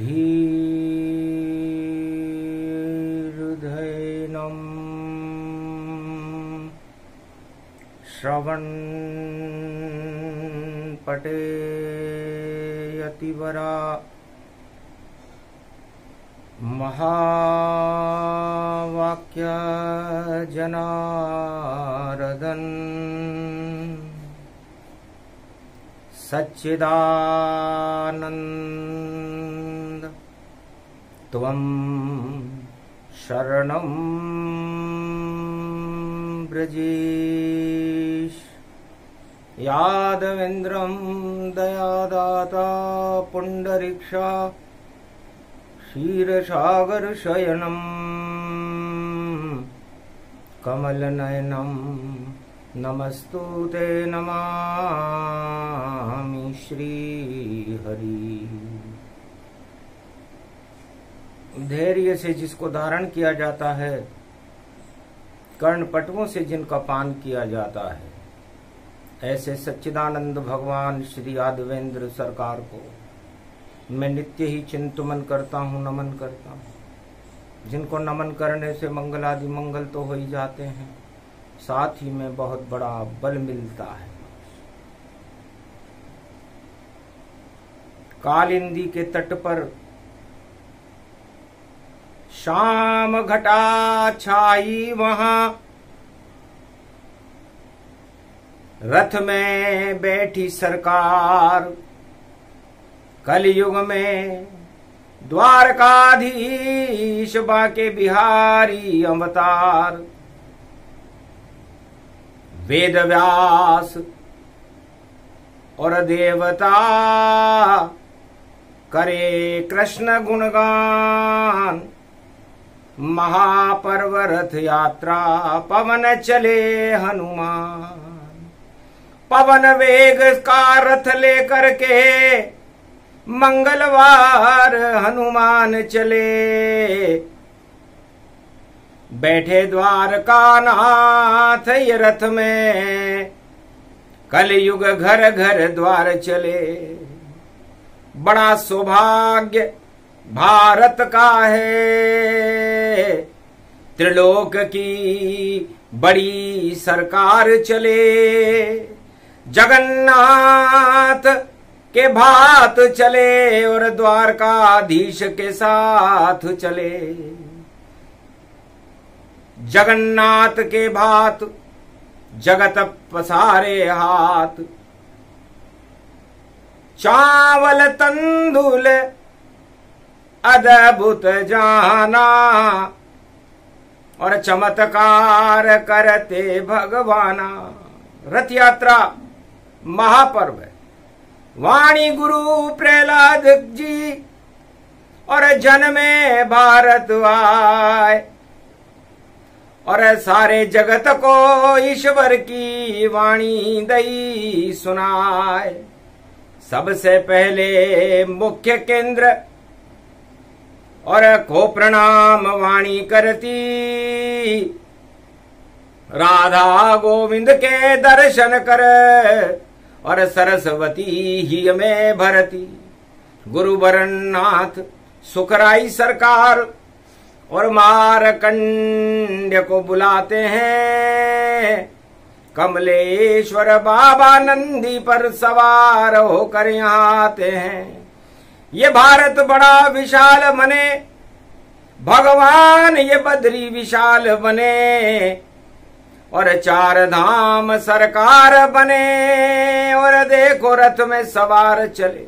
धीर्धैनं श्रवणपठेयतिवरा महावाक्य जनार्दन सच्चिदानंद त्वं शरणं ब्रजेश। यादवेन्द्रं दयादाता पुंडरीक्षा क्षीरसागरशयनं कमलनयनं नमस्तुते नमामि श्रीहरि। धैर्य से जिसको धारण किया जाता है, कर्णपटुओं से जिनका पान किया जाता है, ऐसे सच्चिदानंद भगवान श्री यादवेंद्र सरकार को मैं नित्य ही चिंतन करता हूँ, नमन करता हूँ। जिनको नमन करने से मंगल आदि मंगल तो हो ही जाते हैं, साथ ही में बहुत बड़ा बल मिलता है। कालिंदी के तट पर शाम घटा छाई, वहां रथ में बैठी सरकार। कलयुग में द्वारकाधीश बाके बिहारी अवतार। वेद व्यास और देवता करे कृष्ण गुणगान। महापर्व रथ यात्रा पवन चले हनुमान। पवन वेग का रथ लेकर के मंगलवार हनुमान चले। बैठे द्वारका नाथ ये रथ में, कलयुग घर घर द्वार चले। बड़ा सौभाग्य भारत का है, त्रिलोक की बड़ी सरकार चले। जगन्नाथ के भात चले और द्वारकाधीश के साथ चले। जगन्नाथ के भात जगत पसारे हाथ। चावल तंदुल अद्भुत जाना और चमत्कार करते भगवाना। रथ यात्रा महापर्व है। वाणी गुरु प्रहलाद जी और जन्मे भारत आए और सारे जगत को ईश्वर की वाणी दई सुनाए। सबसे पहले मुख्य केंद्र और को प्रणाम वाणी करती। राधा गोविंद के दर्शन कर और सरस्वती ही में भरती। गुरु वरनाथ सुखराई सरकार और मारकंड्य को बुलाते हैं। कमलेश्वर बाबा नंदी पर सवार होकर यहाँ आते हैं। ये भारत बड़ा विशाल बने, भगवान ये बद्री विशाल बने और चार धाम सरकार बने। और देखो रथ में सवार चले,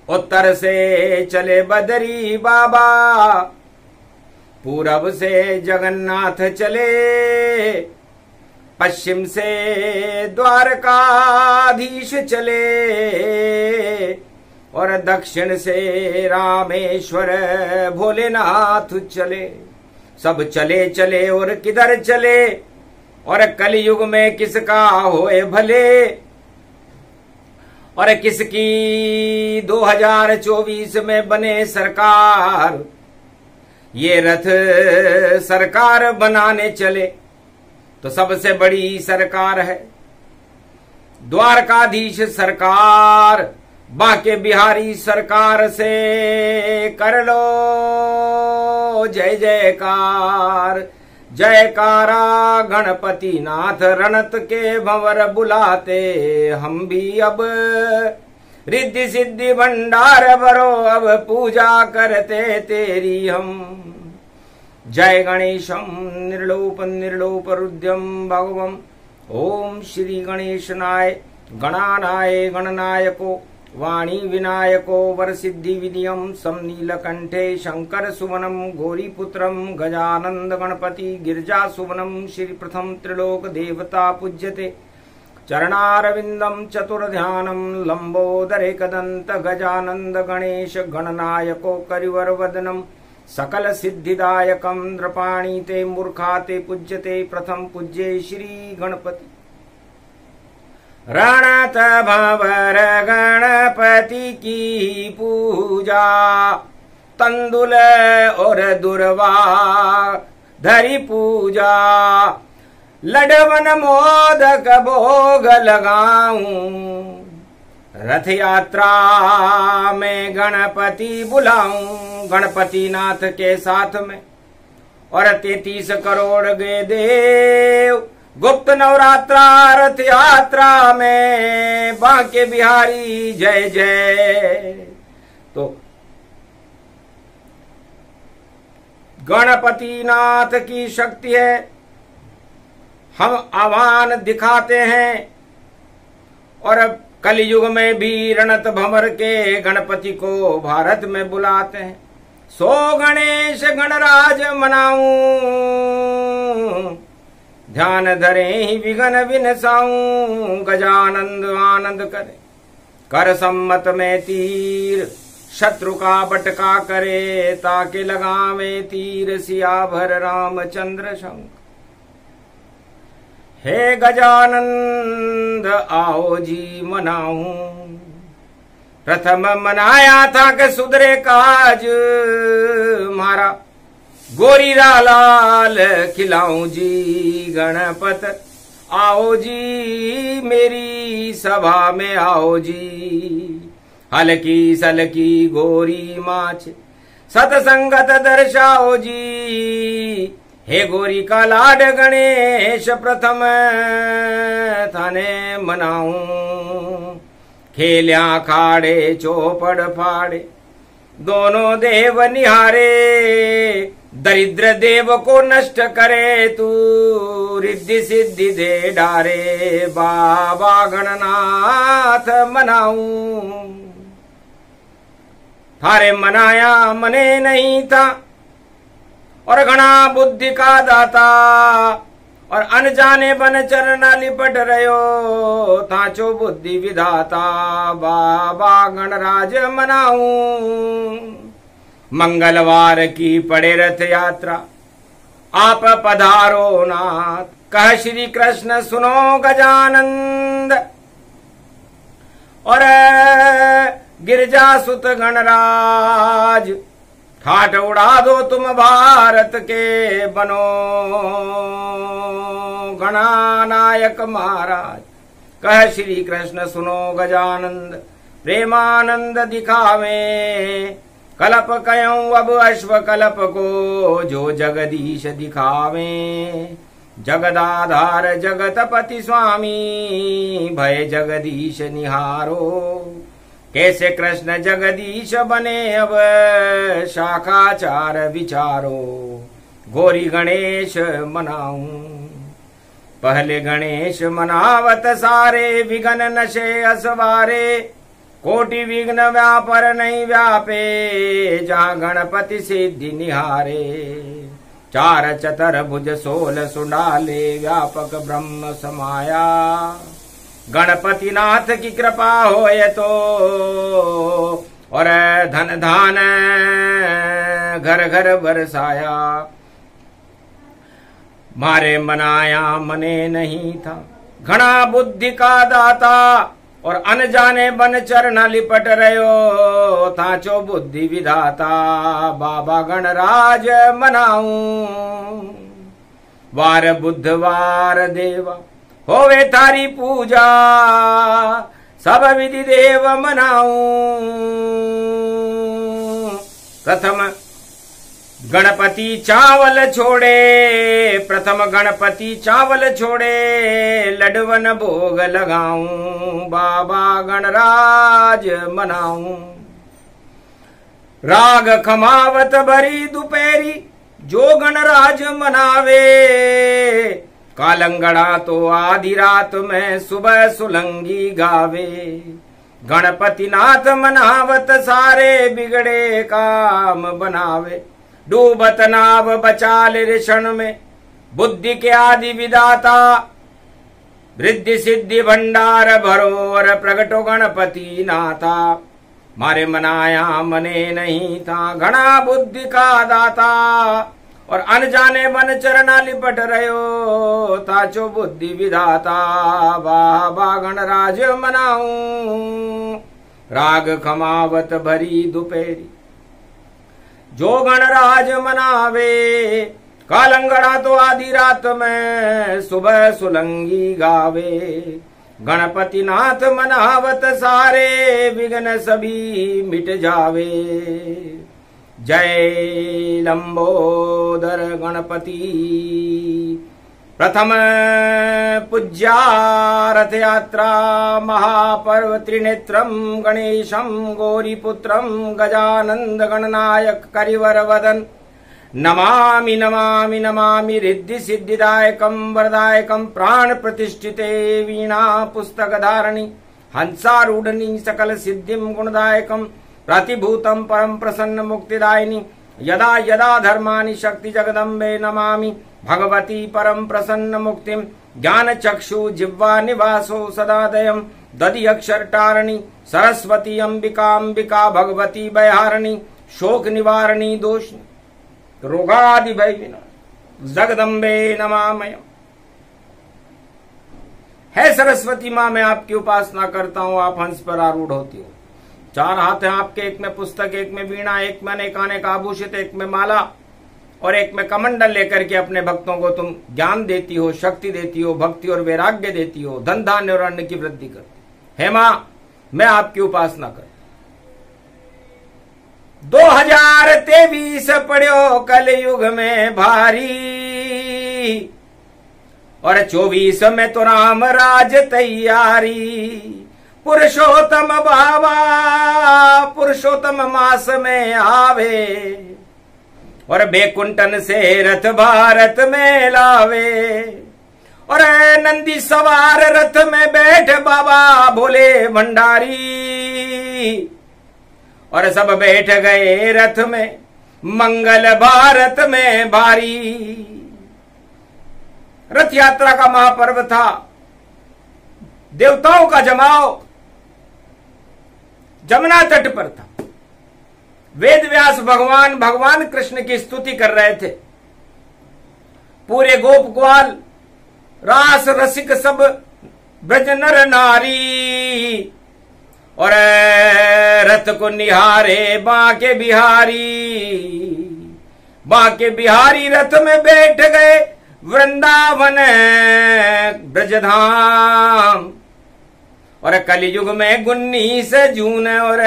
उत्तर से चले बद्री बाबा, पूरब से जगन्नाथ चले, पश्चिम से द्वारकाधीश चले और दक्षिण से रामेश्वर भोलेनाथ चले। सब चले चले और किधर चले और कलयुग में किसका होए भले और किसकी 2024 में बने सरकार। ये रथ सरकार बनाने चले तो सबसे बड़ी सरकार है द्वारकाधीश सरकार। बांके बिहारी सरकार से कर लो जय जयकार। जयकारा गणपति नाथ रणत के भंवर बुलाते, हम भी अब रिद्धि सिद्धि भंडार भरो, अब पूजा करते तेरी हम। जय गणेशम निर्लोप निर्लोप रुद्रम भगवम। ओम श्री गणेशनाय गणानाय गणनायको वाणी विनायको वरसिद्धि विनियम समनीलकंठे शंकर सुवनम गौरीपुत्रम गजानंद गणपति गिरिजा सुवनम। श्री प्रथम त्रिलोक देवता पूज्यते चरणारविंदम चतुर्ध्यानम लंबोदरे कदंत गजानंद गणेश गणनायको करिवर वदनम सकल सिद्धिदायकम। नृपाणी ते मूर्खा ते पूज्यते प्रथम पूज्ये श्री गणपति। रणत भंवर गणपति की पूजा, तंदुल और दुर्वा धरी पूजा। लडवन मोदक भोग लगाऊं, रथ यात्रा में गणपति बुलाऊं। गणपति नाथ के साथ में और 33 करोड़ गे देव, गुप्त नवरात्रा रथ यात्रा में बांके बिहारी जय जय। तो गणपति नाथ की शक्ति है, हम आह्वान दिखाते हैं। और अब कलयुग में भी रणत भंवर के गणपति को भारत में बुलाते हैं। सो गणेश गणराज मनाऊं, ध्यान धरे ही विघ्न विनसाऊं। गजानंद आनंद करे, कर सम्मत में तीर, शत्रु का बटका करे, ताके लगावे तीर सियाभर रामचंद्र शंकर। हे गजानंद आओ जी मनाऊं, प्रथम मनाया था कि सुधरे काज मारा। गोरीरा लाल खिलाऊं जी गणपत, आओ जी मेरी सभा में आओ जी। हलकी सलकी गोरी माछ सतसंगत दर्शाओ जी। हे गोरी का लाड गणेश प्रथम थाने मनाऊं। खेल्या खाड़े चौपड़ फाड़े दोनों देव निहारे, दरिद्र देव को नष्ट करे तू रिद्धि सिद्धि दे डारे। बाबा गणनाथ मनाऊं, थारे मनाया मने नहीं था और घना बुद्धि का दाता। और अनजाने बन चरना लिपट रहो, ताचो बुद्धि विधाता। बाबा गणराज मनाऊं, मंगलवार की पड़े रथ यात्रा, आप पधारो नाथ। कह श्री कृष्ण सुनो गजानंद, और गिरजा सुत गणराज। ठाट उड़ा दो तुम भारत के, बनो गणानायक महाराज। कह श्री कृष्ण सुनो गजानंद, प्रेमानंद दिखावे। कलप कयऊं अब अश्व कलप को, जो जगदीश दिखावे। जगदाधार जगतपति स्वामी, भय जगदीश निहारो। कैसे कृष्ण जगदीश बने अब शाखाचार विचारो। गौरी गणेश मनाऊं, पहले गणेश मनावत सारे। विघ्न नशे असवारे, कोटि विघ्न व्यापर नहीं व्यापे। जहाँ गणपति सिद्धि निहारे, चार चतर भुज 16 सुंडाले। व्यापक ब्रह्म समाया, गणपति नाथ की कृपा होए तो। और धन धान घर घर बरसाया, मारे मनाया मने नहीं था। घना बुद्धि का दाता, और अनजाने बन चरना लिपट रहो, ताचो बुद्धि विधाता। बाबा गणराज मनाऊं, वार बुधवार देवा होवे थारी पूजा। सब विधि देव मनाऊं। प्रथम गणपति चावल छोड़े, प्रथम गणपति चावल छोड़े, लडवन भोग लगाऊं, बाबा गणराज मनाऊं। राग खमावत भरी दोपहरी, जो गणराज मनावे, कालंगड़ा तो आधी रात में सुबह सुलंगी गावे। गणपति नाथ मनावत सारे बिगड़े काम बनावे। डूबत नाव बचाल ऋषण में, बुद्धि के आदि विदाता, वृद्धि सिद्धि भंडार भरोर, प्रगटो गणपति नाथा। मारे मनाया मने नहीं था, घना बुद्धि का दाता, और अनजाने मन चरना लिपट रहो, ताचो बुद्धि विधाता। बाबा गणराज मनाऊं, राग खमावत भरी दोपहरी, जो गणराज मनावे, कालंगड़ा तो आधी रात में सुबह सुलंगी गावे। गणपति नाथ मनावत सारे विघ्न सभी मिट जावे। जय लंबोदर गणपति। प्रथम पूज्या रथ यात्रा महापर्व त्रिनेत्रम गणेशम गौरीपुत्रम गजानंद गणनायक करिवर वदन नमामि नमामि नमामि रिद्धि सिद्धिदायकम वरदायकम प्राण प्रतिष्ठिते वीणा पुस्तक धारणी हंसारूढ़नी सकल सिद्धिम गुणदायकम प्रतिभूतम परम प्रसन्न मुक्तिदायिनी यदा यदा धर्मानि शक्ति जगदम्बे नमामि भगवती परम प्रसन्न मुक्तिम ज्ञान चक्षु जिह्वा निवासो सदादयम दधि अक्षर टारणी सरस्वती अंबिका भगवती भयहारिणी शोक निवारणी दोष रोगादि भय विनाश जगदम्बे नमामयम्। है सरस्वती माँ, मैं आपकी उपासना करता हूँ। आप हंस पर आरूढ़ होती हो, चार हाथ हैं आपके, एक में पुस्तक, एक में वीणा, एक में अनेक आभूषित, एक में माला और एक में कमंडल लेकर के अपने भक्तों को तुम ज्ञान देती हो, शक्ति देती हो, भक्ति और वैराग्य देती हो, धन धान्य और अन्न की वृद्धि करती। हे माँ, मैं आपकी उपासना कर। 2023 पड़ो कलयुग में भारी, और 24 में तो राम राज तैयारी। पुरुषोत्तम बाबा पुरुषोत्तम मास में आवे, और बैकुंठन से रथ भारत में लावे। और नंदी सवार रथ में बैठ बाबा भोले भंडारी, और सब बैठ गए रथ में मंगल भारत में भारी। रथ यात्रा का महापर्व था, देवताओं का जमाव जमुना तट पर था। वेद व्यास भगवान कृष्ण की स्तुति कर रहे थे। पूरे गोप ग्वाल रास रसिक सब ब्रज नर नारी, और रथ को निहारे बांके बिहारी रथ में बैठ गए वृंदावन ब्रजधाम। और कलयुग में 19 जून और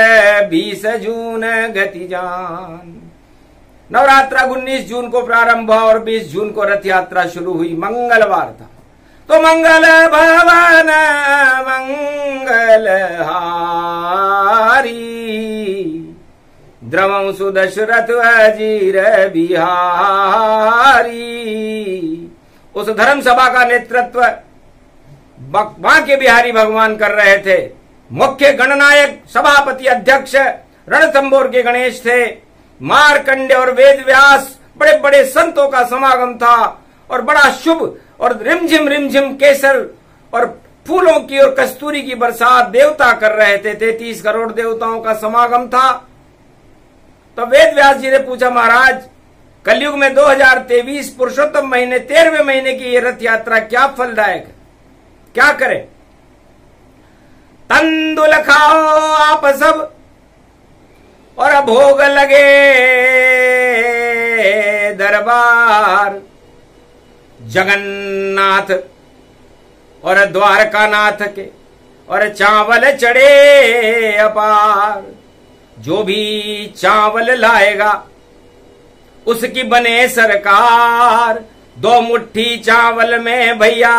20 जून गति जान। नवरात्रा 19 जून को प्रारंभ हुआ और 20 जून को रथ यात्रा शुरू हुई। मंगलवार था, तो मंगल भवन मंगल हारी, द्रवं सुदशरथ अजीर बिहारी। उस धर्म सभा का नेतृत्व बांके बिहारी भगवान कर रहे थे। मुख्य गणनायक सभापति अध्यक्ष रणथंबोर के गणेश थे। मार्कंडे और वेद व्यास बड़े बड़े संतों का समागम था, और बड़ा शुभ और रिमझिम केसर और फूलों की और कस्तूरी की बरसात देवता कर रहे थे। 33 करोड़ देवताओं का समागम था। तो वेद व्यास जी ने पूछा, महाराज कलयुग में 2023 पुरुषोत्तम महीने 13वें महीने की ये रथ यात्रा क्या फलदायक है, क्या करें? तंदुल खाओ आप सब और भोग लगे दरबार। जगन्नाथ और द्वारकानाथ के और चावल चढ़े अपार। जो भी चावल लाएगा उसकी बने सरकार। 2 मुट्ठी चावल में भैया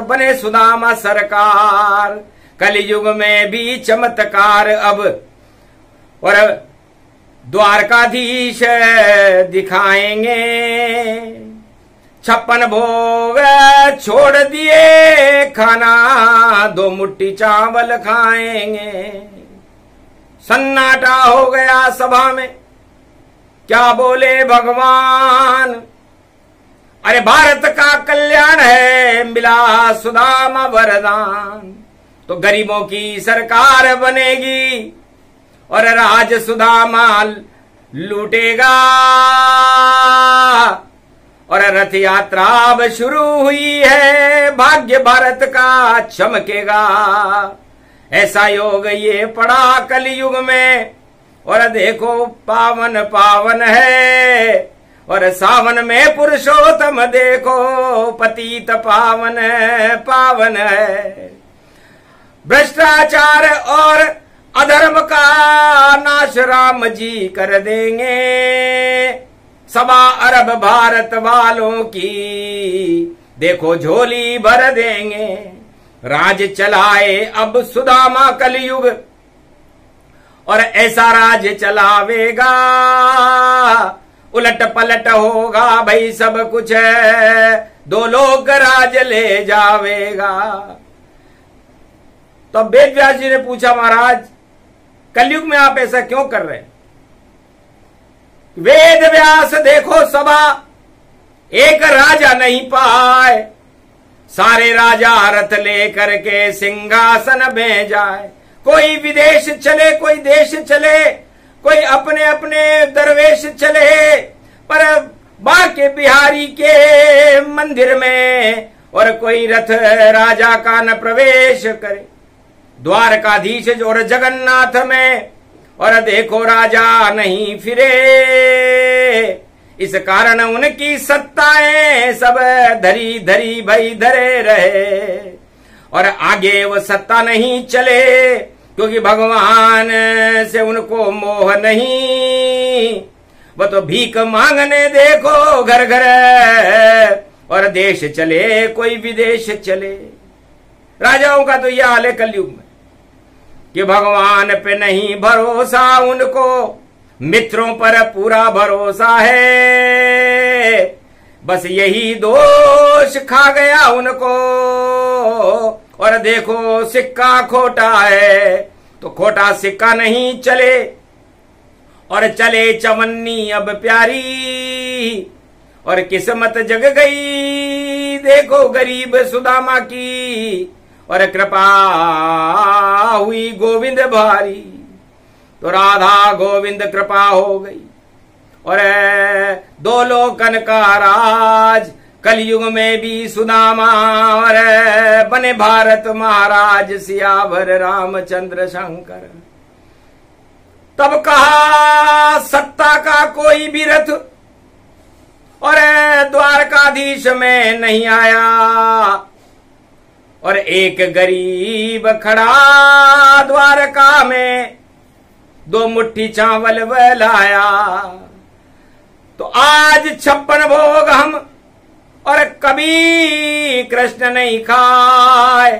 बने सुदामा सरकार। कलयुग में भी चमत्कार अब और द्वारकाधीश दिखाएंगे। 56 भोग छोड़ दिए खाना, 2 मुट्ठी चावल खाएंगे। सन्नाटा हो गया सभा में, क्या बोले भगवान। अरे भारत का कल्याण है, मिला सुदामा वरदान। तो गरीबों की सरकार बनेगी और राज सुदामा लूटेगा। और रथ यात्रा अब शुरू हुई है, भाग्य भारत का चमकेगा। ऐसा योग ये पड़ा कलयुग में, और देखो पावन पावन है। और सावन में पुरुषोत्तम देखो, पतित पावन पावन है। भ्रष्टाचार और अधर्म का नाश राम जी कर देंगे। 1.25 अरब भारत वालों की देखो झोली भर देंगे। राज चलाए अब सुदामा कलयुग, और ऐसा राज चलावेगा, उलट पलट होगा भाई सब कुछ, 2 लोग राज ले जावेगा। तो वेद व्यास जी ने पूछा, महाराज कलयुग में आप ऐसा क्यों कर रहे हैं? वेद व्यास देखो सभा, एक राजा नहीं पाए। सारे राजा रथ लेकर के सिंहासन में जाए। कोई विदेश चले, कोई देश चले, कोई अपने अपने दरवेश चले, पर बाके बिहारी के मंदिर में और कोई रथ राजा का न प्रवेश करे। द्वारकाधीश और जगन्नाथ में और देखो राजा नहीं फिरे। इस कारण उनकी सत्ताएं सब धरी धरी भई धरे रहे, और आगे वो सत्ता नहीं चले, क्योंकि भगवान से उनको मोह नहीं। वो तो भीख मांगने देखो घर घर, और देश चले कोई विदेश चले। राजाओं का तो यह हाल है कलयुग में कि भगवान पे नहीं भरोसा उनको, मित्रों पर पूरा भरोसा है। बस यही दोष खा गया उनको। और देखो सिक्का खोटा है तो खोटा सिक्का नहीं चले, और चले चवन्नी अब प्यारी। और किस्मत जग गई देखो गरीब सुदामा की, और कृपा हुई गोविंद भारी। तो राधा गोविंद कृपा हो गई, और 2 लोकन का राज कलयुग में भी सुदामा, और बने भारत महाराज सियावर रामचंद्र शंकर। तब कहा सत्ता का कोई भी रथ और द्वारकाधीश में नहीं आया, और एक गरीब खड़ा द्वारका में 2 मुट्ठी चावल वह लाया। तो आज 56 भोग हम और कभी कृष्ण नहीं खाए।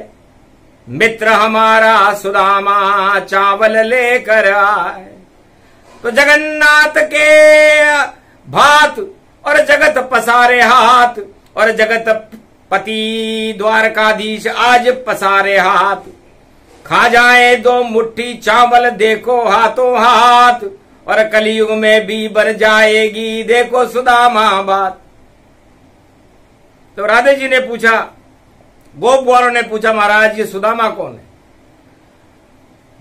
मित्र हमारा सुदामा चावल लेकर आए। तो जगन्नाथ के भात और जगत पसारे हाथ, और जगत पति द्वारकाधीश आज पसारे हाथ। खा जाए 2 मुट्ठी चावल देखो हाथों हाथ, और कलयुग में भी बन जाएगी देखो सुदामा बात। तो राधे जी ने पूछा, गोप ग्वालों ने पूछा, महाराज ये सुदामा कौन है?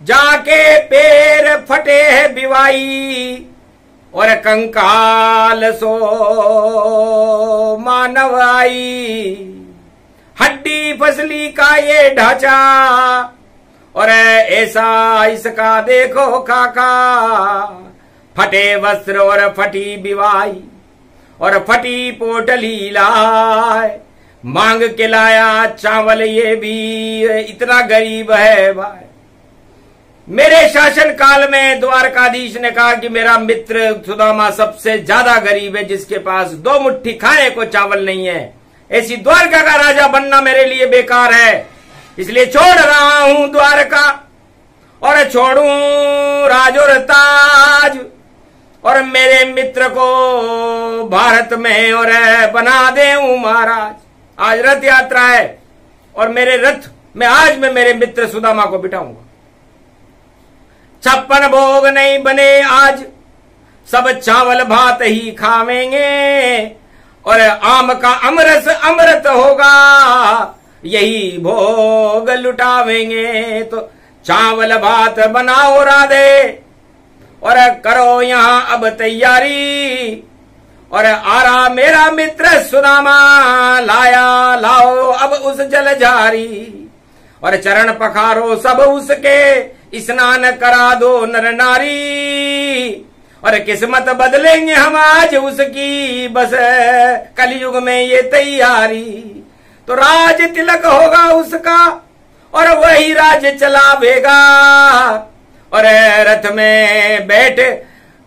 जाके पैर फटे है बिवाई, और कंकाल सो मानव आई। हड्डी फसली का ये ढांचा, और ऐसा इसका देखो काका। फटे वस्त्र और फटी बिवाई, और फटी पोटली लाए। मांग के लाया चावल, ये भी इतना गरीब है भाई। मेरे शासन काल में द्वारकाधीश ने कहा कि मेरा मित्र सुदामा सबसे ज्यादा गरीब है, जिसके पास 2 मुट्ठी खाने को चावल नहीं है। ऐसी द्वारका का राजा बनना मेरे लिए बेकार है, इसलिए छोड़ रहा हूं द्वारका और छोड़ूं राज और ताज, और मेरे मित्र को भारत में और बना देऊं महाराज। आज रथ यात्रा है और मेरे रथ में आज मैं मेरे मित्र सुदामा को बिठाऊंगा। 56 भोग नहीं बने आज, सब चावल भात ही खावेंगे, और आम का अमरस अमृत होगा, यही भोग लुटावेंगे। तो चावल भात बनाओ राधे, और करो यहां अब तैयारी, और आ रहा मेरा मित्र सुदामा, लाओ अब उस जलझारी, और चरण पखारो सब उसके, स्नान करा दो नर नारी, और किस्मत बदलेंगे हम आज उसकी, बस कलयुग में ये तैयारी। तो राज तिलक होगा उसका, और वही राज चलावेगा, और रथ में बैठ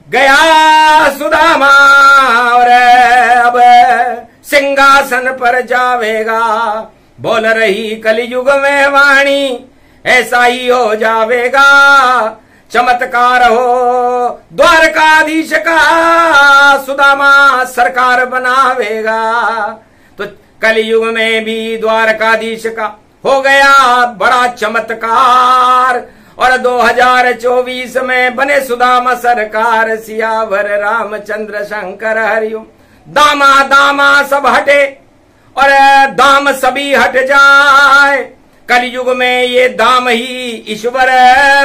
गया सुदामा, और अब सिंहासन पर जावेगा। बोल रही कलयुग में वाणी, ऐसा ही हो जावेगा, चमत्कार हो द्वारकाधीश का, सुदामा सरकार बनावेगा। तो कलयुग में भी द्वारकाधीश का हो गया बड़ा चमत्कार, और 2024 में बने सुदामा सरकार, सियावर रामचंद्र शंकर हरिओम। दामा दामा सब हटे और दाम सभी हट जाए, कलयुग में ये दाम ही ईश्वर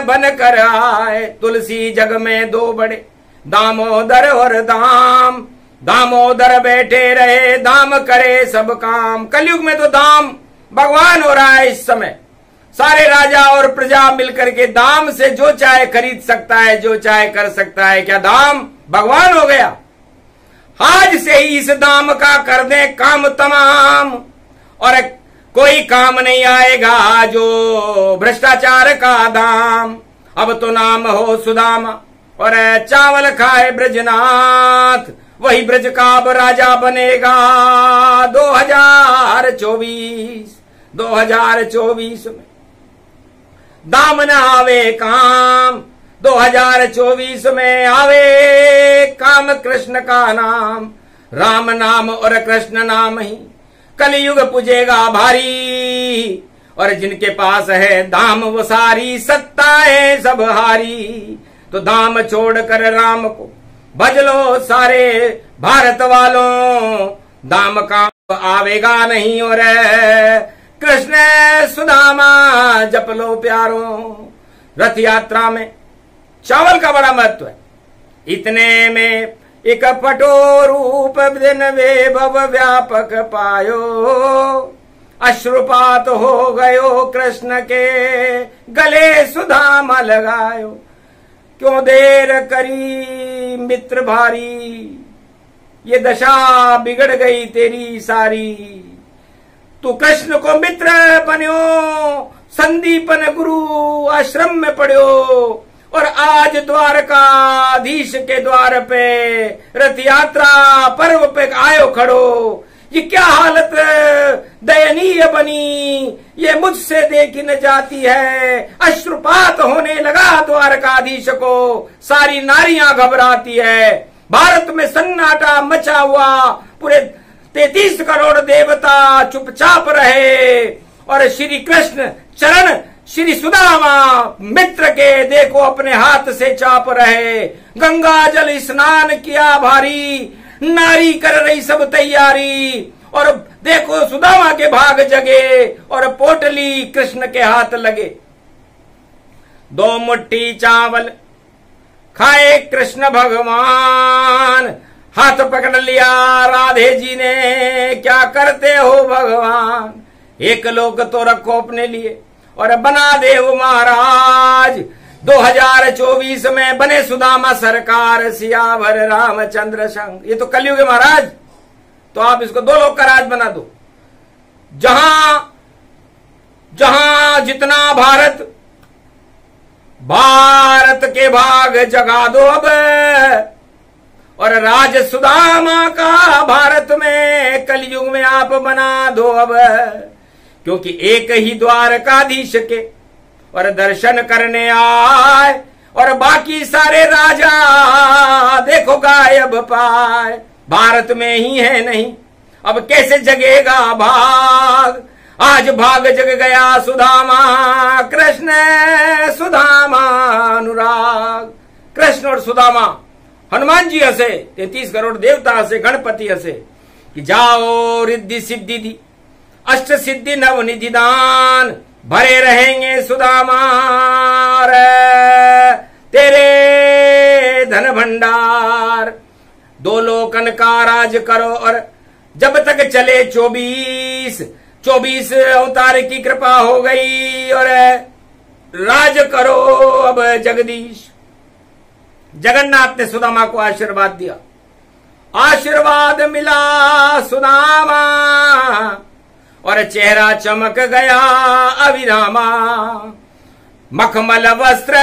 बन कर आए। तुलसी जग में 2 बड़े, दामोदर और दाम, दामोदर बैठे रहे, दाम करे सब काम। कलयुग में तो दाम भगवान हो रहा है इस समय। सारे राजा और प्रजा मिलकर के दाम से जो चाहे खरीद सकता है, जो चाहे कर सकता है। क्या दाम भगवान हो गया? आज से ही इस दाम का कर दे काम तमाम, और कोई काम नहीं आएगा जो भ्रष्टाचार का दाम। अब तो नाम हो सुदामा और चावल खाए ब्रजनाथ, वही ब्रज का अब राजा बनेगा। 2024 में दाम न आवे काम, 2024 में आवे काम कृष्ण का नाम। राम नाम और कृष्ण नाम ही कलयुग पूजेगा भारी, और जिनके पास है दाम वो सारी सत्ताएं सब हारी। तो दाम छोड़कर राम को भज लो सारे भारत वालों, दाम का आवेगा नहीं और कृष्ण सुदामा जप लो प्यारों। रथ यात्रा में चावल का बड़ा महत्व है। इतने में एक पटो रूप दिन वैभव व्यापक पायो, अश्रुपात हो गयो कृष्ण के गले सुदामा लगायो। क्यों देर करी मित्र भारी, ये दशा बिगड़ गई तेरी सारी। तू कृष्ण को मित्र बन्यो, संदीपन गुरु आश्रम में पढ़्यो, और आज द्वारकाधीश के द्वार पे रथ यात्रा पर्व पे आयो खड़ो। ये क्या हालत दयनीय बनी, ये मुझसे देखी न जाती है। अश्रुपात होने लगा द्वारकाधीश को, सारी नारियां घबराती है। भारत में सन्नाटा मचा हुआ, पूरे 33 करोड़ देवता चुपचाप रहे, और श्री कृष्ण चरण श्री सुदामा मित्र के देखो अपने हाथ से चाप रहे। गंगा जल स्नान किया भारी, नारी कर रही सब तैयारी, और देखो सुदामा के भाग जगे और पोटली कृष्ण के हाथ लगे। 2 मुट्ठी चावल खाए कृष्ण भगवान, हाथ पकड़ लिया राधे जी ने, क्या करते हो भगवान? एक लोक तो रखो अपने लिए और बना देव महाराज। 2024 में बने सुदामा सरकार, सियावर रामचंद्र संग। ये तो कलयुग है महाराज, तो आप इसको 2 लोक का राज बना दो। जहां जहां जितना भारत के भाग जगा दो अब, और राज सुदामा का भारत में कलयुग में आप बना दो अब, क्योंकि एक ही द्वारकाधीश के और दर्शन करने आए, और बाकी सारे राजा देखो गायब पाए, भारत में ही है नहीं, अब कैसे जगेगा भाग, आज भाग जग गया सुदामा, कृष्ण सुदामा अनुराग। कृष्ण और सुदामा, हनुमान जी हंसे, 33 करोड़ देवता हंसे, गणपति हंसे कि जाओ रिद्धि सिद्धि दी, अष्ट सिद्धि नव निधि दान, भरे रहेंगे सुदामा तेरे धन भंडार, दो लोकन का राज करो, और जब तक चले 24 अवतार की कृपा हो गई, और राज करो अब जगदीश। जगन्नाथ ने सुदामा को आशीर्वाद दिया, आशीर्वाद मिला सुदामा, और चेहरा चमक गया अविरामा, मखमल वस्त्र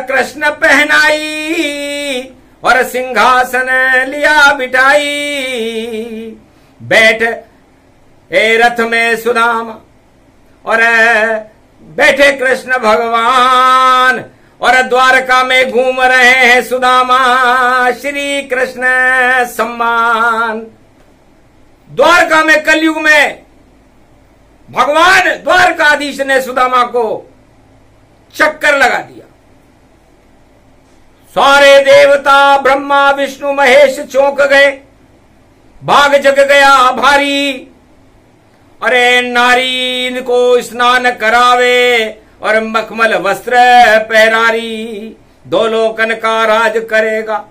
कृष्ण पहनाई, और सिंहासन लिया बिठाई, बैठ ए रथ में सुदामा, और बैठे कृष्ण भगवान, और द्वारका में घूम रहे हैं सुदामा, श्री कृष्ण सम्मान। द्वारका में कलयुग में भगवान द्वारकाधीश ने सुदामा को चक्कर लगा दिया, सारे देवता ब्रह्मा विष्णु महेश चौंक गए, भाग जग गया भारी, अरे नारी को स्नान करावे, और मखमल वस्त्र पहरारी, दो लोकन का राज करेगा,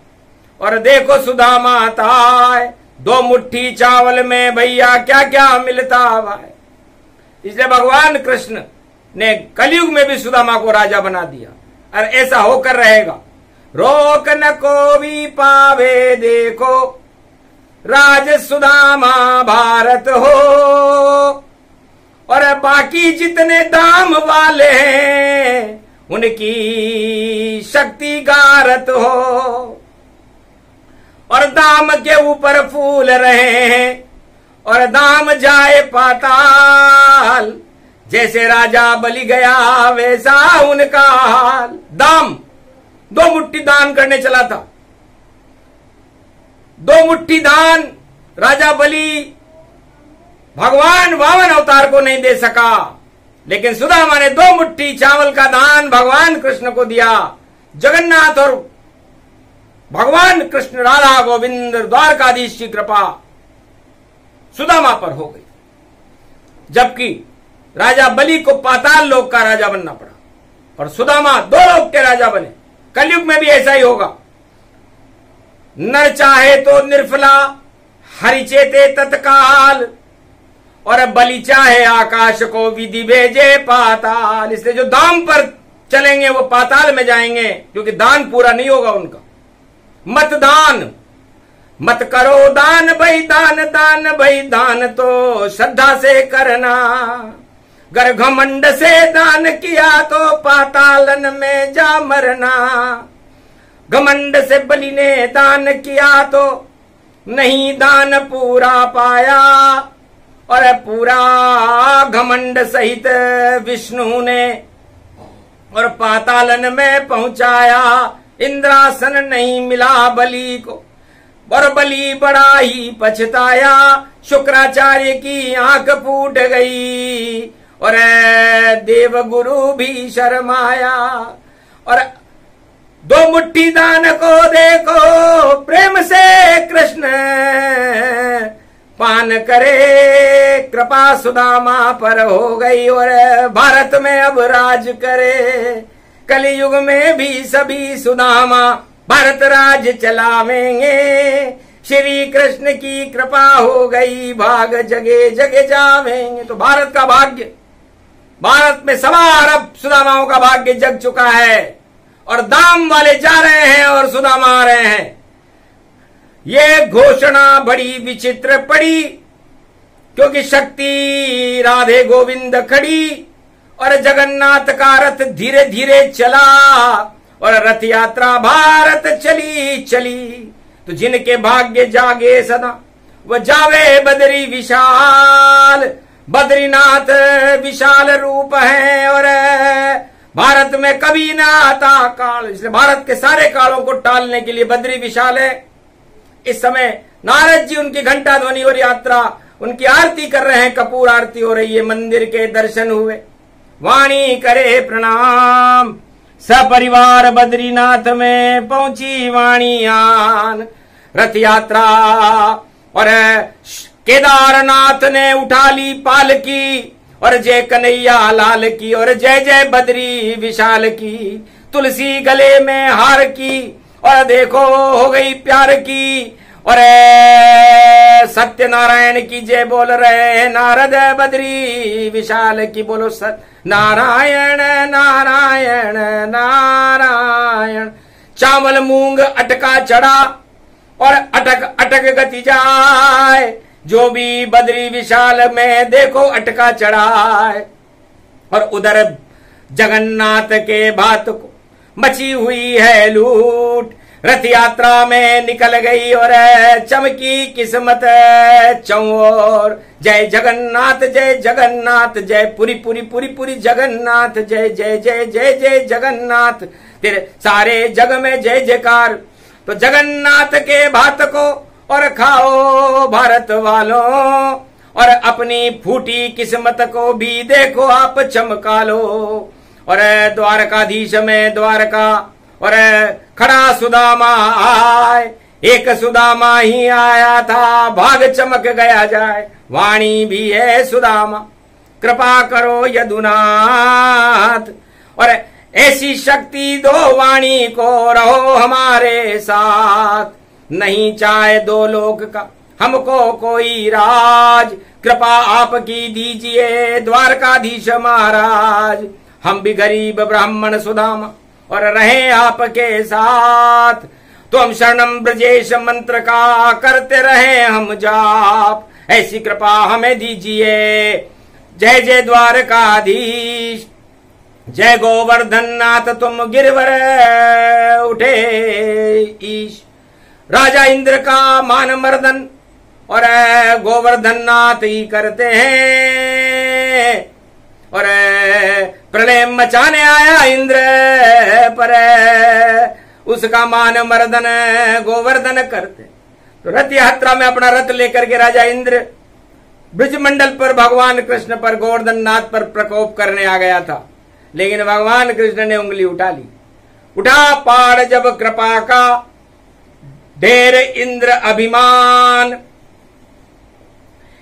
और देखो सुदामा ताय, 2 मुट्ठी चावल में भैया क्या क्या मिलता भाई। इसलिए भगवान कृष्ण ने कलयुग में भी सुदामा को राजा बना दिया, और ऐसा होकर रहेगा। रोक न को भी पावे देखो, राज सुदामा भारत हो, और बाकी जितने दाम वाले हैं उनकी शक्ति गारत हो, और दाम के ऊपर फूल रहे हैं, और दाम जाए पाताल, जैसे राजा बलि गया वैसा उनका हाल। दाम 2 मुट्ठी दान करने चला था, 2 मुट्ठी दान राजा बलि भगवान वामन अवतार को नहीं दे सका, लेकिन सुदामा ने 2 मुट्ठी चावल का दान भगवान कृष्ण को दिया। जगन्नाथ और भगवान कृष्ण राधा गोविंद द्वारकाधीश की कृपा सुदामा पर हो गई, जबकि राजा बलि को पाताल लोक का राजा बनना पड़ा, और सुदामा 2 लोक के राजा बने। कलयुग में भी ऐसा ही होगा, नर चाहे तो निर्फला, हरि चेते तत्काल, और बलि चाहे आकाश को विधि भेजे पाताल। इसलिए जो दाम पर चलेंगे वो पाताल में जाएंगे, क्योंकि दान पूरा नहीं होगा उनका। मत दान मत करो दान भाई, दान भाई दान तो श्रद्धा से करना, गर घमंड से दान किया तो पातालन में जा मरना। घमंड से बलि ने दान किया तो नहीं दान पूरा पाया, और पूरा घमंड सहित विष्णु ने और पातालन में पहुंचाया। इंद्रासन नहीं मिला बलि को, और बलि बड़ा ही पछताया। शुक्राचार्य की आंख फूट गई, और देव गुरु भी शर्माया। और 2 मुट्ठी दान को देखो प्रेम से कृष्ण पान करे, कृपा सुदामा पर हो गई, और भारत में अब राज करे। कलयुग में भी सभी सुदामा भारत राज चलावेंगे, श्री कृष्ण की कृपा हो गई, भाग जगे जगे जावेंगे। तो भारत का भाग्य, भारत में 1.25 अरब सुदामाओं का भाग्य जग चुका है, और दाम वाले जा रहे हैं और सुदामा आ रहे हैं। ये घोषणा बड़ी विचित्र पड़ी, क्योंकि शक्ति राधे गोविंद खड़ी और जगन्नाथ का रथ धीरे धीरे चला और रथ यात्रा भारत चली चली। तो जिनके भाग्य जागे सदा वो जावे बद्री विशाल। बद्रीनाथ विशाल रूप है और भारत में कभी ना आता काल, इसलिए भारत के सारे कालों को टालने के लिए बद्री विशाल है। इस समय नारद जी उनकी घंटा ध्वनि और यात्रा उनकी आरती कर रहे हैं, कपूर आरती हो रही है। मंदिर के दर्शन हुए, वाणी करे प्रणाम, सपरिवार बद्रीनाथ में पहुंची वाणी आन। रथ यात्रा और केदारनाथ ने उठा ली पालकी और जय कन्हैया लाल की और जय जय बद्री विशाल की। तुलसी गले में हार की और देखो हो गई प्यार की और सत्यनारायण की जय बोल रहे नारद बद्री विशाल की। बोलो सत्य नारायण नारायण नारायण। चावल मूंग अटका चढ़ा और अटक अटक गति जाए, जो भी बद्री विशाल में देखो अटका चढ़ाए। और उधर जगन्नाथ के भात को मची हुई है लूट, रथ यात्रा में निकल गई और चमकी किस्मत चौर। जय जगन्नाथ जय जगन्नाथ, जय पुरी पुरी पुरी पुरी जगन्नाथ, जय जय जय जय जय जगन्नाथ, तेरे सारे जग में जय जयकार। तो जगन्नाथ के भात को और खाओ भारत वालों और अपनी फूटी किस्मत को भी देखो आप चमका लो। और द्वारकाधीश में द्वारका और खड़ा सुदामा आए, एक सुदामा ही आया था, भाग चमक गया जाए। वाणी भी है सुदामा, कृपा करो यदुनाथ और ऐसी शक्ति दो वाणी को, रहो हमारे साथ। नहीं चाहे दो लोक का हमको कोई राज, कृपा आपकी दीजिए द्वारकाधीश महाराज। हम भी गरीब ब्राह्मण सुदामा और रहे आपके साथ, तो हम शरणम ब्रजेश मंत्र का करते रहे हम जाप, ऐसी कृपा हमें दीजिए। जय जय द्वारकाधीश, जय गोवर्धन नाथ तुम गिरवर उठे ईश। राजा इंद्र का मान मर्दन और गोवर्धन नाथ ही करते हैं और प्रलय मचाने आया इंद्र पर उसका मान मर्दन गोवर्धन करते। तो रथ यात्रा में अपना रथ लेकर के राजा इंद्र ब्रजमंडल पर भगवान कृष्ण पर गोवर्धन नाथ पर प्रकोप करने आ गया था, लेकिन भगवान कृष्ण ने उंगली उठा ली। उठा पाड़ जब कृपा का ढेर इंद्र अभिमान,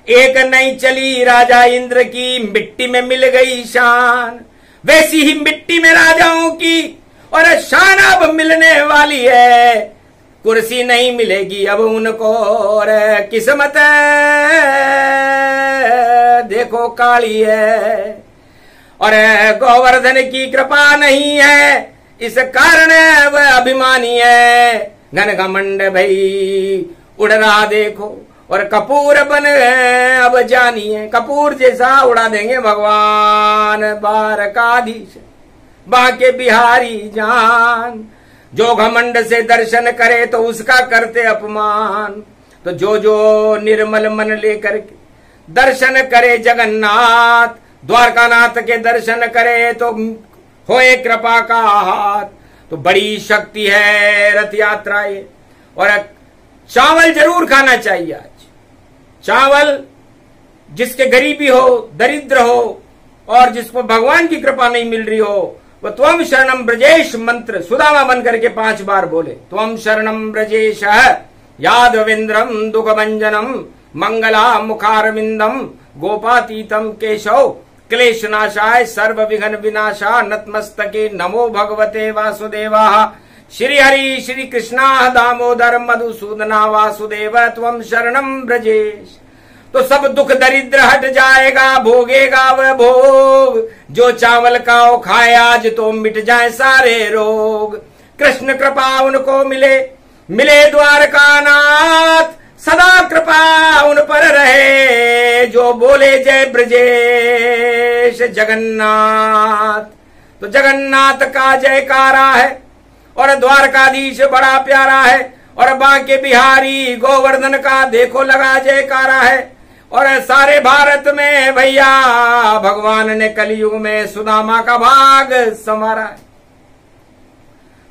एक नहीं चली राजा इंद्र की मिट्टी में मिल गई शान। वैसी ही मिट्टी में राजाओं की और शान अब मिलने वाली है, कुर्सी नहीं मिलेगी अब उनको और किस्मत देखो काली है। और गोवर्धन की कृपा नहीं है, इस कारण वह अभिमानी है। घन घमंड भई उड़ रहा देखो और कपूर बन अब जानिए, कपूर जैसा उड़ा देंगे भगवान द्वारकाधीश बाके बिहारी जान। जो घमंड से दर्शन करे तो उसका करते अपमान, तो जो जो निर्मल मन लेकर के दर्शन करे जगन्नाथ, द्वारकानाथ के दर्शन करे तो होए कृपा का हाथ। तो बड़ी शक्ति है रथ यात्रा ये। और चावल जरूर खाना चाहिए आज। चावल जिसके गरीबी हो, दरिद्र हो और जिसको भगवान की कृपा नहीं मिल रही हो, वो त्वम शरणम ब्रजेश मंत्र सुदामा बन करके 5 बार बोले। त्वम शरणम ब्रजेश यादवेन्द्रम दुःखभंजनम मंगला मुखारविंदम गोपातीतम केशव क्लेशनाशाय सर्व विघ्न विनाशा नतमस्तके नमो भगवते वासुदेवा। श्री हरि श्री कृष्णा दामोदर मधुसूदना वासुदेव त्वम शरणम ब्रजेश। तो सब दुख दरिद्र हट जाएगा, भोगेगा वह भोग। जो चावल का खाए आज तो मिट जाए सारे रोग। कृष्ण कृपा उनको मिले, मिले द्वारकानाथ सदा कृपा उन पर रहे जो बोले जय ब्रजेश जगन्नाथ। तो जगन्नाथ का जयकारा है और द्वारकाधीश बड़ा प्यारा है और बांके बिहारी गोवर्धन का देखो लगा जयकारा है। और सारे भारत में भैया भगवान ने कलयुग में सुदामा का भाग संवारा है।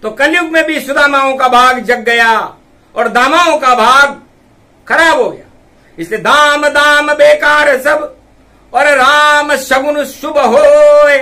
तो कलयुग में भी सुदामाओं का भाग जग गया और दामाओं का भाग खराब हो गया। इसलिए दाम दाम बेकार सब और राम शगुन शुभ होए।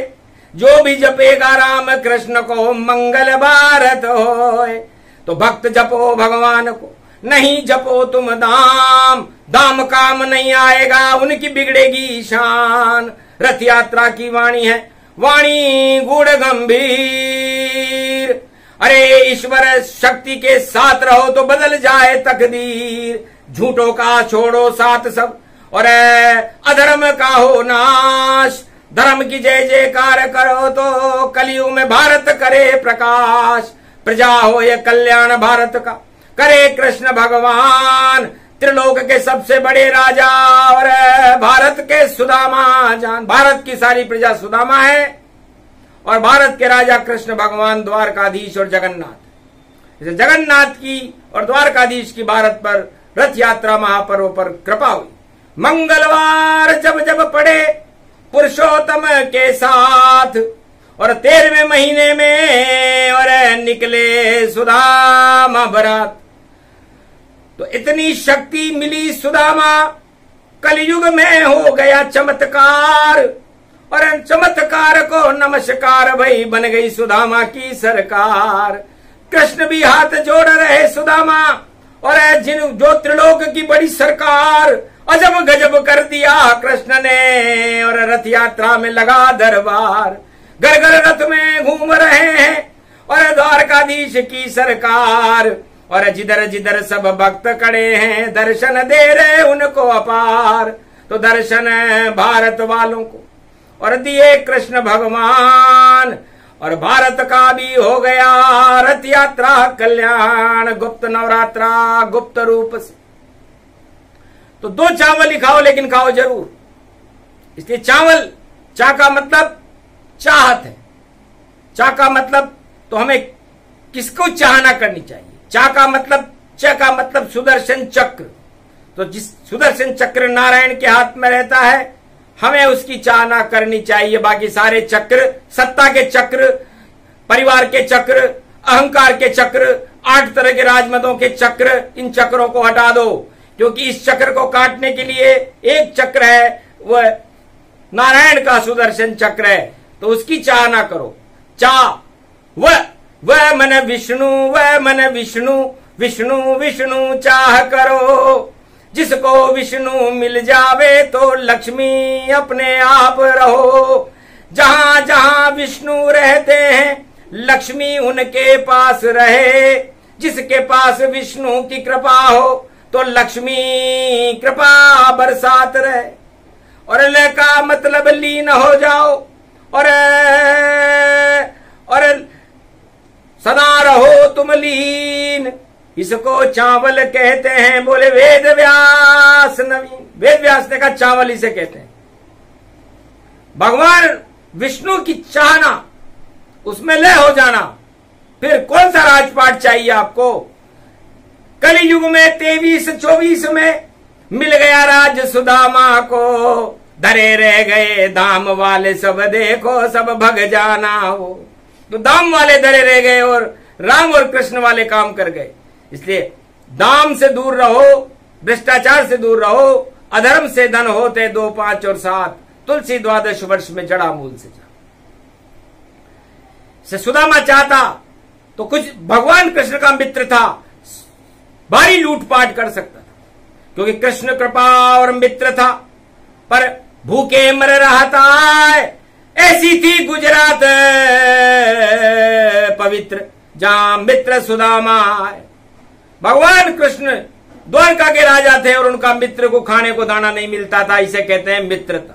जो भी जपेगा राम कृष्ण को मंगल भारत होए। तो भक्त जपो भगवान को, नहीं जपो तुम दाम, दाम काम नहीं आएगा, उनकी बिगड़ेगी शान। रथ यात्रा की वाणी है, वाणी गूढ़ गंभीर। अरे ईश्वर शक्ति के साथ रहो तो बदल जाए तकदीर। झूठों का छोड़ो साथ सब और अधर्म का हो नाश। धर्म की जय जयकार करो तो कलयुग में भारत करे प्रकाश। प्रजा हो ये कल्याण भारत का, करे कृष्ण भगवान। त्रिलोक के सबसे बड़े राजा और भारत के सुदामा जान। भारत की सारी प्रजा सुदामा है और भारत के राजा कृष्ण भगवान द्वारकाधीश और जगन्नाथ। इसे जगन्नाथ की और द्वारकाधीश की भारत पर रथ यात्रा महापर्व पर कृपा हुई। मंगलवार जब जब पड़े पुरुषोत्तम के साथ और 13वें महीने में और निकले सुदामा बरात। तो इतनी शक्ति मिली सुदामा, कलयुग में हो गया चमत्कार और चमत्कार को नमस्कार भई बन गई सुदामा की सरकार। कृष्ण भी हाथ जोड़ रहे सुदामा और जो त्रिलोक की बड़ी सरकार। अजब गजब कर दिया कृष्ण ने और रथ यात्रा में लगा दरबार। घर घर रथ में घूम रहे हैं और द्वारकाधीश की सरकार। और जिधर जिधर सब भक्त खड़े हैं दर्शन दे रहे उनको अपार। तो दर्शन भारत वालों को और दिए कृष्ण भगवान और भारत का भी हो गया रथ यात्रा कल्याण। गुप्त नवरात्रा गुप्त रूप से। तो 2 चावल ही खाओ लेकिन खाओ जरूर। इसलिए चावल, चा का मतलब चाहत है। चा का मतलब तो हमें किसको चाहना करनी चाहिए। चा का मतलब, च का मतलब सुदर्शन चक्र। तो जिस सुदर्शन चक्र नारायण के हाथ में रहता है हमें उसकी चाहना करनी चाहिए। बाकी सारे चक्र, सत्ता के चक्र, परिवार के चक्र, अहंकार के चक्र, 8 तरह के राजमदों के चक्र, इन चक्रों को हटा दो। क्योंकि इस चक्र को काटने के लिए एक चक्र है, वह नारायण का सुदर्शन चक्र है। तो उसकी चाहना करो। वह मन विष्णु, वह मन विष्णु, विष्णु विष्णु चाह करो। जिसको विष्णु मिल जावे तो लक्ष्मी अपने आप रहो। जहां जहां विष्णु रहते हैं लक्ष्मी उनके पास रहे। जिसके पास विष्णु की कृपा हो तो लक्ष्मी कृपा बरसात रहे। और ल का मतलब लीन हो जाओ और सदा रहो तुम लीन। इसको चावल कहते हैं। बोले वेद व्यास नवीन। वेद व्यास ने कहा चावल इसे कहते हैं। भगवान विष्णु की चाहना, उसमें लय हो जाना। फिर कौन सा राजपाट चाहिए आपको। कलयुग में 23-24 में मिल गया राज सुदामा को। धरे रह गए दाम वाले सब, देखो सब भग जाना हो। तो दाम वाले धरे रह गए और राम और कृष्ण वाले काम कर गए। इसलिए दाम से दूर रहो, भ्रष्टाचार से दूर रहो। अधर्म से धन होते 2, 5 और 7। तुलसी 12 वर्ष में जड़ा मूल से जा। से सुदामा चाहता तो कुछ भगवान कृष्ण का मित्र था, भारी लूटपाट कर सकता था। क्योंकि कृष्ण कृपा और मित्र था। पर भूखे मर रहा था। ऐसी थी गुजरात पवित्र जहां मित्र सुदामा आए। भगवान कृष्ण द्वारका के राजा थे और उनका मित्र को खाने को दाना नहीं मिलता था। इसे कहते हैं मित्रता।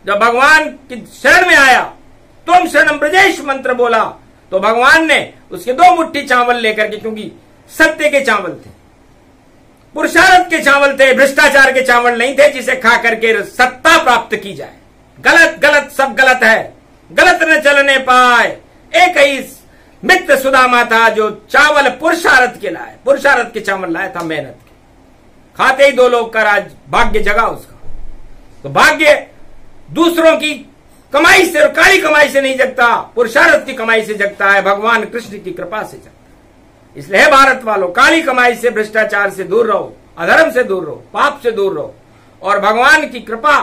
जब भगवान की शरण में आया तो हम शरणम ब्रजेश मंत्र बोला तो भगवान ने उसके 2 मुट्ठी चावल लेकर के, क्योंकि सत्य के चावल थे, पुरुषार्थ के चावल थे, भ्रष्टाचार के चावल नहीं थे जिसे खा करके सत्ता प्राप्त की जाए। गलत गलत सब गलत है, गलत न चलने पाए। एक ही मित्र सुदामा था जो चावल पुरुषार्थ के लाए, पुरुषार्थ के चावल लाया था, मेहनत के। खाते ही 2 लोग का राज, भाग्य जगा उसका। तो भाग्य दूसरों की कमाई से और काली कमाई से नहीं जगता, पुरुषार्थ की कमाई से जगता है, भगवान कृष्ण की कृपा से जगता है। इसलिए भारत वालों, काली कमाई से, भ्रष्टाचार से दूर रहो, अधर्म से दूर रहो, पाप से दूर रहो और भगवान की कृपा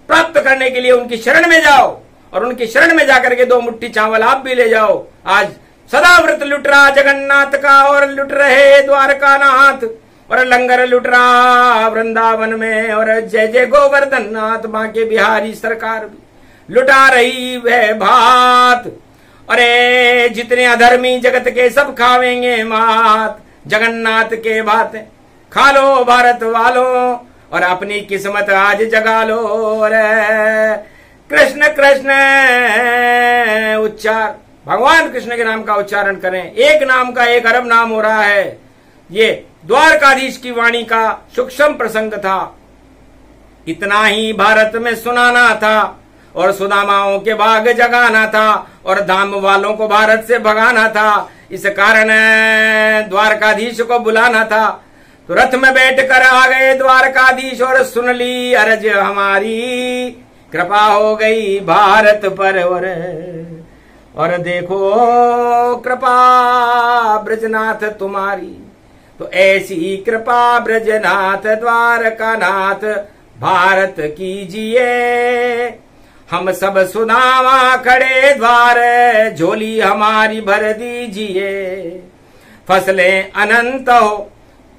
प्राप्त करने के लिए उनकी शरण में जाओ और उनकी शरण में जाकर के 2 मुट्ठी चावल आप भी ले जाओ। आज सदा व्रत लुट रहा जगन्नाथ का और लुट रहे द्वारका नाथ, और लंगर लुट रहा वृंदावन में, और जय जय गोवर्धन नाथ बांके बिहारी सरकार भी लुटा रही वह भात। अरे जितने अधर्मी जगत के सब खावेंगे मात, जगन्नाथ के भात खा लो भारत वालों और अपनी किस्मत आज जगा लो। रे कृष्ण कृष्ण उच्चार, भगवान कृष्ण के नाम का उच्चारण करें। एक नाम का 1 अरब नाम हो रहा है। ये द्वारकाधीश की वाणी का सूक्ष्म प्रसंग था। इतना ही भारत में सुनाना था और सुदामाओं के भाग जगाना था और धाम वालों को भारत से भगाना था। इस कारण द्वारकाधीश को बुलाना था। तो रथ में बैठकर आ गए द्वारकाधीश और सुन ली अर्ज हमारी, कृपा हो गई भारत पर और देखो कृपा ब्रजनाथ तुम्हारी। तो ऐसी कृपा ब्रजनाथ द्वारकानाथ भारत कीजिए। हम सब सुदामा खड़े द्वार, झोली हमारी भर दीजिए। फसलें अनंत हो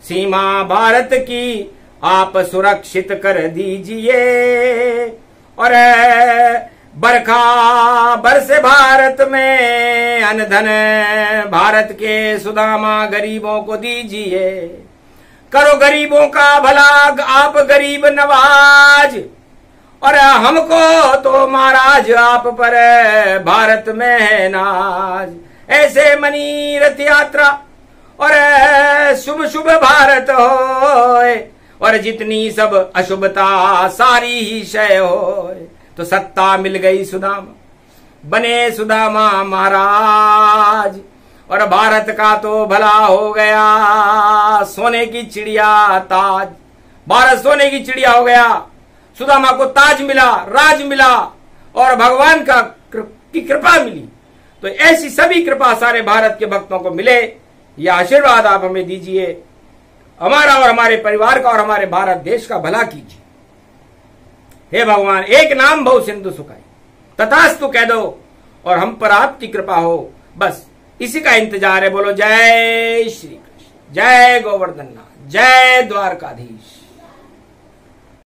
सीमा भारत की, आप सुरक्षित कर दीजिए। और बरखा बरसे भारत में, अन्न धन भारत के सुदामा गरीबों को दीजिए। करो गरीबों का भला आप गरीब नवाज, और हमको तो महाराज आप पर भारत में है नाज। ऐसे मनी रथ यात्रा और शुभ शुभ भारत होए, और जितनी सब अशुभता सारी ही क्षय होए। तो सत्ता मिल गई सुदामा, बने सुदामा महाराज, और भारत का तो भला हो गया। सोने की चिड़िया ताज, भारत सोने की चिड़िया हो गया। सुदामा को ताज मिला, राज मिला और भगवान की कृपा मिली। तो ऐसी सभी कृपा सारे भारत के भक्तों को मिले। यह आशीर्वाद आप हमें दीजिए, हमारा और हमारे परिवार का और हमारे भारत देश का भला कीजिए। हे भगवान, एक नाम बहु सिंधु सुखाई, तथास्तु कह दो और हम पर आपकी कृपा हो। बस इसी का इंतजार है। बोलो जय श्री कृष्ण, जय गोवर्धन नाथ, जय द्वारकाधीश।